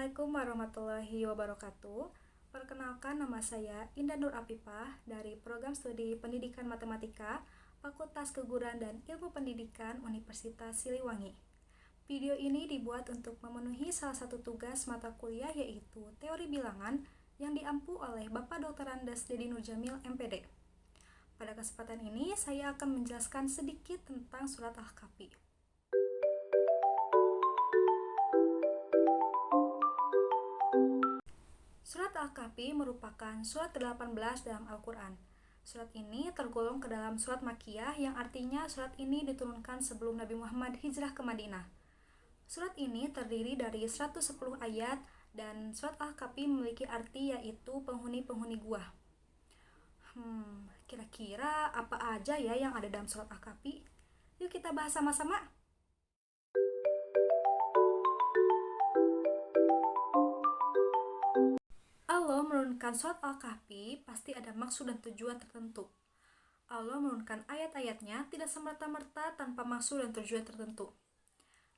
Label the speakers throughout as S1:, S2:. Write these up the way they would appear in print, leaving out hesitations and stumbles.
S1: Assalamualaikum warahmatullahi wabarakatuh. Perkenalkan, nama saya Indah Nur Apipah dari Program Studi Pendidikan Matematika, Fakultas Keguruan dan Ilmu Pendidikan Universitas Siliwangi. Video ini dibuat untuk memenuhi salah satu tugas mata kuliah yaitu Teori Bilangan yang diampu oleh Bapak Dr. Andes Dedi Nurjamil, MPD. Pada kesempatan ini, saya akan menjelaskan sedikit tentang surat Al-Kahfi. Surat Al-Kahfi merupakan surat 18 dalam Al-Quran. Surat ini tergolong ke dalam surat Makkiyah yang artinya surat ini diturunkan sebelum Nabi Muhammad hijrah ke Madinah. Surat ini terdiri dari 110 ayat dan surat Al-Kahfi memiliki arti yaitu penghuni-penghuni gua. Kira-kira apa aja ya yang ada dalam surat Al-Kahfi? Yuk kita bahas sama-sama. Allah menurunkan surat Al-Kahfi pasti ada maksud dan tujuan tertentu. Allah menurunkan ayat-ayatnya tidak semerta-merta tanpa maksud dan tujuan tertentu.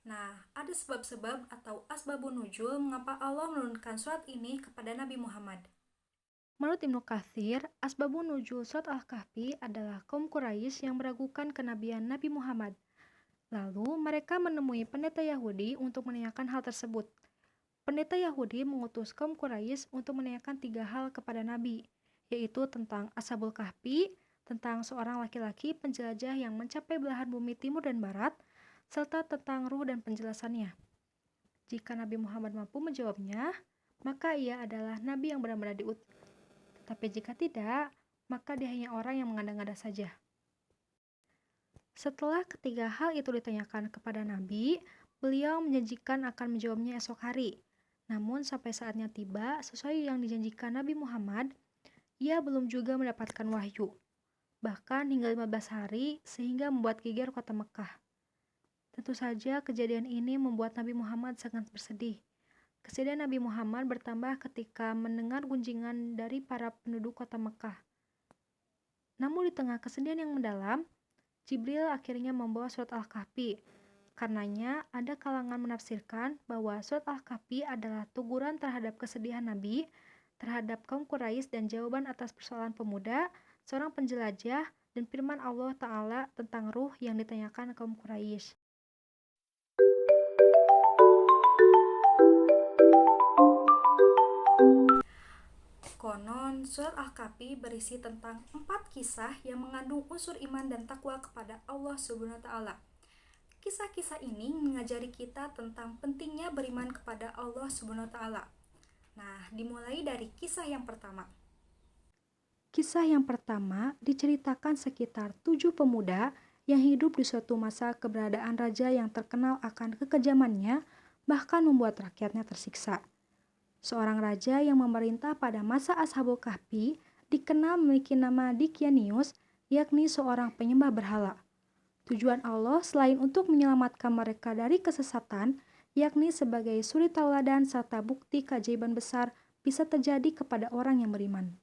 S1: Nah, ada sebab-sebab atau asbabun nuzul mengapa Allah menurunkan surat ini kepada Nabi Muhammad. Menurut Ibnu Katsir, asbabun nuzul surat Al-Kahfi adalah kaum Quraisy yang meragukan kenabian Nabi Muhammad. Lalu mereka menemui pendeta Yahudi untuk menanyakan hal tersebut. Pendeta Yahudi mengutus kaum Quraisy untuk menanyakan 3 hal kepada Nabi, yaitu tentang Ashabul Kahfi, tentang seorang laki-laki penjelajah yang mencapai belahan bumi timur dan barat, serta tentang ruh dan penjelasannya. Jika Nabi Muhammad mampu menjawabnya, maka ia adalah Nabi yang benar-benar diutus. Tapi jika tidak, maka dia hanya orang yang mengada-ngada saja. Setelah ketiga hal itu ditanyakan kepada Nabi, beliau menjanjikan akan menjawabnya esok hari. Namun sampai saatnya tiba, sesuai yang dijanjikan Nabi Muhammad, ia belum juga mendapatkan wahyu. Bahkan hingga 15 hari sehingga membuat geger kota Mekah. Tentu saja kejadian ini membuat Nabi Muhammad sangat bersedih. Kesedihan Nabi Muhammad bertambah ketika mendengar gunjingan dari para penduduk kota Mekah. Namun di tengah kesedihan yang mendalam, Jibril akhirnya membawa surat Al-Kahfi. Karenanya, ada kalangan menafsirkan bahwa surat Al-Kahfi adalah teguran terhadap kesedihan Nabi, terhadap kaum Quraisy dan jawaban atas persoalan pemuda, seorang penjelajah, dan firman Allah Ta'ala tentang ruh yang ditanyakan kaum Quraisy. Konon, surat Al-Kahfi berisi tentang 4 kisah yang mengandung unsur iman dan takwa kepada Allah Subhanahu wa Ta'ala. Kisah-kisah ini mengajari kita tentang pentingnya beriman kepada Allah Subhanahu wa Ta'ala. Nah, dimulai dari kisah yang pertama. Kisah yang pertama diceritakan sekitar 7 pemuda yang hidup di suatu masa keberadaan raja yang terkenal akan kekejamannya, bahkan membuat rakyatnya tersiksa. Seorang raja yang memerintah pada masa Ashabul Kahfi dikenal memiliki nama Dicanius, yakni seorang penyembah berhala. Tujuan Allah selain untuk menyelamatkan mereka dari kesesatan, yakni sebagai suri tauladan serta bukti keajaiban besar bisa terjadi kepada orang yang beriman.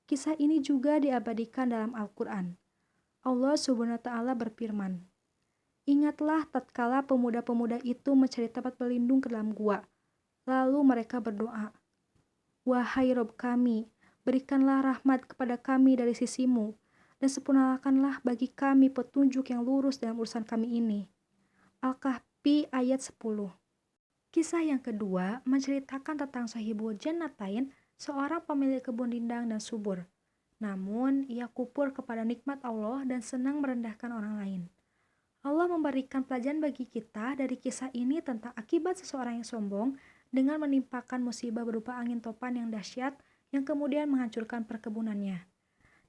S1: Kisah ini juga diabadikan dalam Al-Quran. Allah Subhanahu wa Ta'ala berfirman, "Ingatlah tatkala pemuda-pemuda itu mencari tempat berlindung ke dalam gua. Lalu mereka berdoa, 'Wahai Rob kami, berikanlah rahmat kepada kami dari sisimu, dan sempurnakanlah bagi kami petunjuk yang lurus dalam urusan kami ini.'" Al-Kahfi ayat 10. Kisah yang kedua menceritakan tentang Sahibul Jannatain, seorang pemilik kebun rindang dan subur. Namun, ia kufur kepada nikmat Allah dan senang merendahkan orang lain. Allah memberikan pelajaran bagi kita dari kisah ini tentang akibat seseorang yang sombong dengan menimpakan musibah berupa angin topan yang dahsyat yang kemudian menghancurkan perkebunannya.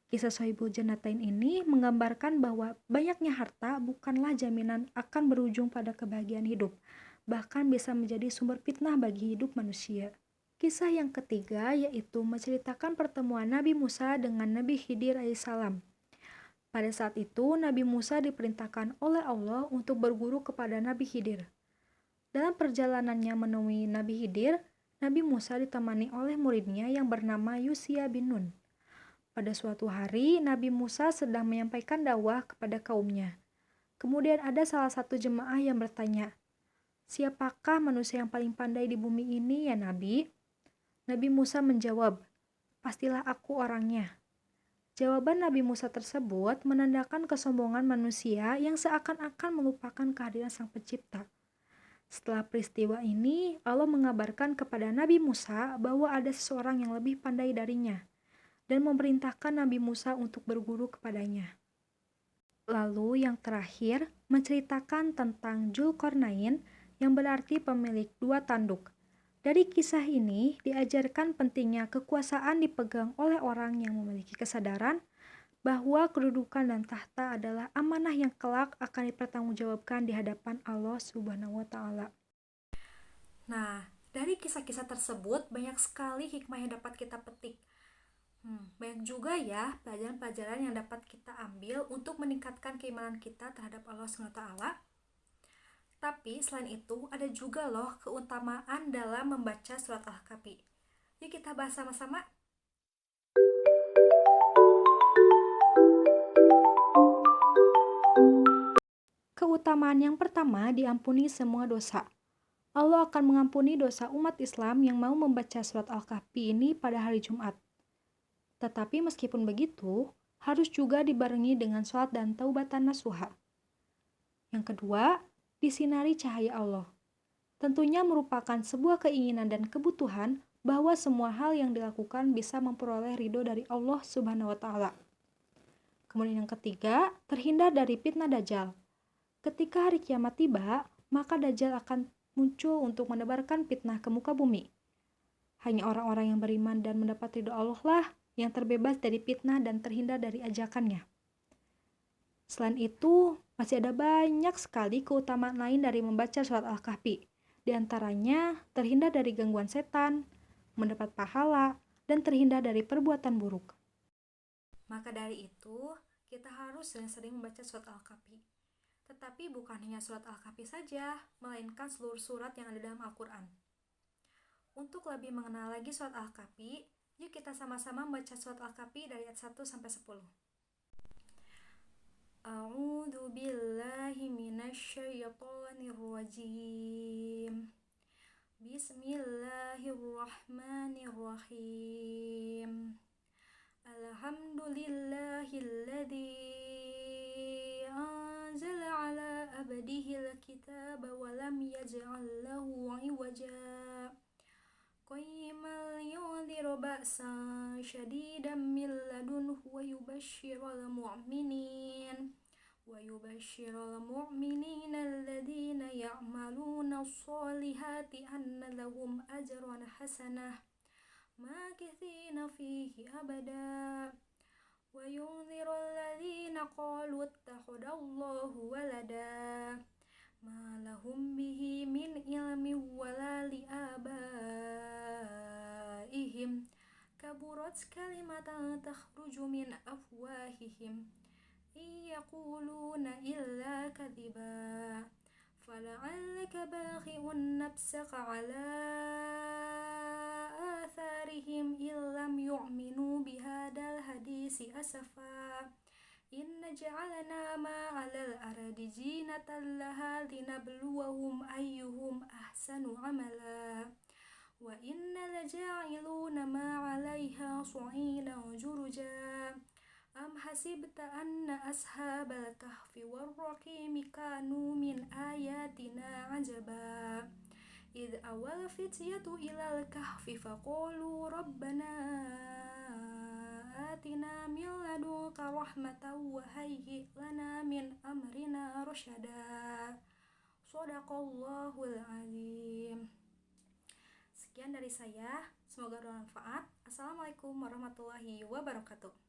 S1: Kisah Sahibul Jannatain ini menggambarkan bahwa banyaknya harta bukanlah jaminan akan berujung pada kebahagiaan hidup, bahkan bisa menjadi sumber fitnah bagi hidup manusia. Kisah yang ketiga yaitu menceritakan pertemuan Nabi Musa dengan Nabi Khidir alaihissalam. Pada saat itu, Nabi Musa diperintahkan oleh Allah untuk berguru kepada Nabi Khidir. Dalam perjalanannya menemui Nabi Khidir, Nabi Musa ditemani oleh muridnya yang bernama Yusya bin Nun. Pada suatu hari, Nabi Musa sedang menyampaikan dakwah kepada kaumnya. Kemudian ada salah satu jemaah yang bertanya,
S2: "Siapakah manusia yang paling pandai di bumi ini, ya Nabi?" Nabi Musa menjawab, "Pastilah aku orangnya." Jawaban Nabi Musa tersebut menandakan kesombongan manusia yang seakan-akan melupakan kehadiran Sang Pencipta. Setelah peristiwa ini, Allah mengabarkan kepada Nabi Musa bahwa ada seseorang yang lebih pandai darinya dan memerintahkan Nabi Musa untuk berguru kepadanya. Lalu yang terakhir menceritakan tentang Dzulqarnain yang berarti pemilik dua tanduk. Dari kisah ini diajarkan pentingnya kekuasaan dipegang oleh orang yang memiliki kesadaran bahwa kedudukan dan tahta adalah amanah yang kelak akan dipertanggungjawabkan di hadapan Allah Subhanahu wa taala.
S1: Nah, dari kisah-kisah tersebut banyak sekali hikmah yang dapat kita petik. Banyak juga ya pelajaran-pelajaran yang dapat kita ambil untuk meningkatkan keimanan kita terhadap Allah SWT. Tapi selain itu ada juga loh keutamaan dalam membaca surat Al-Kahfi. Yuk kita bahas sama-sama.
S2: Keutamaan yang pertama, diampuni semua dosa. Allah akan mengampuni dosa umat Islam yang mau membaca surat Al-Kahfi ini pada hari Jumat. Tetapi meskipun begitu, harus juga dibarengi dengan sholat dan taubatan nasuha. Yang kedua, disinari cahaya Allah. Tentunya merupakan sebuah keinginan dan kebutuhan bahwa semua hal yang dilakukan bisa memperoleh ridho dari Allah Subhanahu wa taala. Kemudian yang ketiga, terhindar dari fitnah Dajjal. Ketika hari kiamat tiba, maka Dajjal akan muncul untuk menebarkan fitnah ke muka bumi. Hanya orang-orang yang beriman dan mendapat ridho Allah lah yang terbebas dari fitnah dan terhindar dari ajakannya. Selain itu, masih ada banyak sekali keutamaan lain dari membaca surat Al-Kahfi. Di antaranya, terhindar dari gangguan setan, mendapat pahala, dan terhindar dari perbuatan buruk.
S1: Maka dari itu, kita harus sering-sering membaca surat Al-Kahfi. Tetapi bukan hanya surat Al-Kahfi saja, melainkan seluruh surat yang ada dalam Al-Quran. Untuk lebih mengenal lagi surat Al-Kahfi, yuk kita sama-sama membaca surat Al-Kahfi dari ayat 1 sampai 10. A'udzu billahi minasyaitonir rajim. Bismillahirrahmanirrahim. Alhamdulillahilladzi anzala ala abdihil kitaba wa lam yaj'al lahu 'iwaja. Qayyiman yunziru ba'san syadidan min ladunhu wa yubashshiral mu'minin alladhina ya'maluna as-solihati anna lahum ajran hasanah makithina fihi abada wa yunziru alladhina qalu ittakhadallahu walada ma lahum bihi min ilmin wala li abaihim kaburat kalimatan takhruju min afwahihim yaquluna illa kadhiba fala'allaka bakhi'un nafsaka ala atharihim illam yu'minu bihadal hadisi asafa inna ja'alna ma 'alal ardi zinatan laha linabluwahum ayyuhum ahsanu amala wa inna laja'iluna ma 'alaiha sa'idan juruja am hasibta anna ashabal kahfi warraqimi kanu min ayatina ajaba idh awal fityatu ilal kahfi faqalu rabbana atina min ladunka rahmatan wa hayyi lana min amrina rasyada. Shadaqallahul azim. Sekian dari saya, semoga bermanfaat. Assalamualaikum warahmatullahi wabarakatuh.